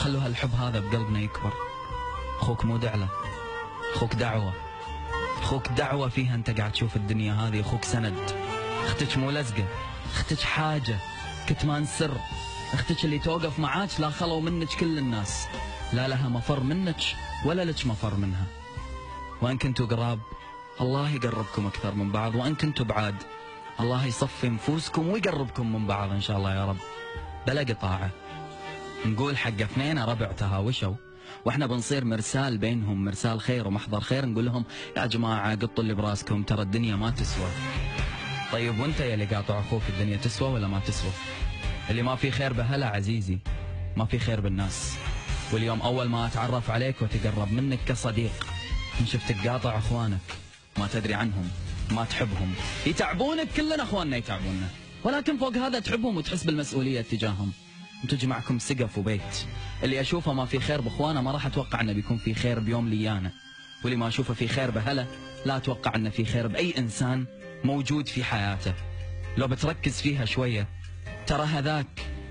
خلوا هالحب هذا بقلبنا يكبر. اخوك مو دعلة، اخوك دعوة، اخوك دعوة فيها انت قاعد تشوف الدنيا هذه. اخوك سند، اختك مو لزقة، اختك حاجة، كتمان سر، اختك اللي توقف معاك لا خلوا منك كل الناس، لا لها مفر منك ولا لك مفر منها. وان كنتوا قراب الله يقربكم اكثر من بعض، وان كنتوا بعاد الله يصفي نفوسكم ويقربكم من بعض ان شاء الله يا رب. بلا قطاعة نقول حق اثنين ربع تهاوشوا واحنا بنصير مرسال بينهم، مرسال خير ومحضر خير، نقول لهم يا جماعة قطوا اللي براسكم ترى الدنيا ما تسوى. طيب وانت يا اللي قاطع اخوك الدنيا تسوى ولا ما تسوى؟ اللي ما في خير بهلا عزيزي ما في خير بالناس. واليوم اول ما اتعرف عليك وتقرب منك كصديق ان شفتك قاطع اخوانك ما تدري عنهم، ما تحبهم، يتعبونك، كلنا اخواننا يتعبوننا، ولكن فوق هذا تحبهم وتحس بالمسؤولية تجاههم. انتوا معكم سقف وبيت، اللي اشوفه ما في خير باخوانه ما راح اتوقع انه بيكون في خير بيوم ليانا، واللي ما اشوفه في خير بهلا لا اتوقع انه في خير باي انسان موجود في حياته. لو بتركز فيها شوية ترى هذاك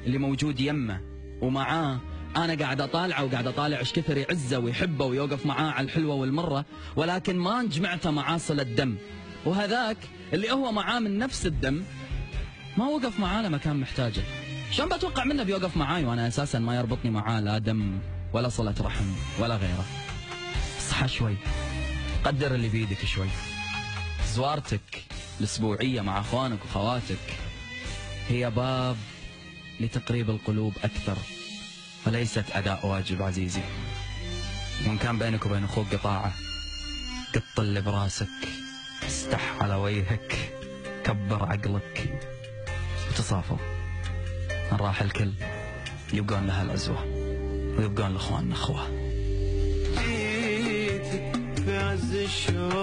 اللي موجود يمه ومعاه انا قاعد اطالعه وقاعد اطالع ايش كثر يعزه ويحبه ويوقف معاه على الحلوه والمره، ولكن ما جمعته معاه صله دم. وهذاك اللي هو معاه من نفس الدم ما وقف معاه لما كان محتاجه. شلون بتوقع منه بيوقف معاي وانا اساسا ما يربطني معاه لا دم ولا صله رحم ولا غيره؟ اصحى شوي، قدر اللي بيدك شوي. زوارتك الاسبوعيه مع اخوانك وخواتك هي باب لتقريب القلوب اكثر وليست اداء واجب عزيزي. وان كان بينك وبين اخوك قطاعه قط اللي براسك، استح على وجهك، كبر عقلك وتصافوا. ان راح الكل يبقون لها العزوه ويبقون لاخواننا اخوه. جيتك في عز الشوق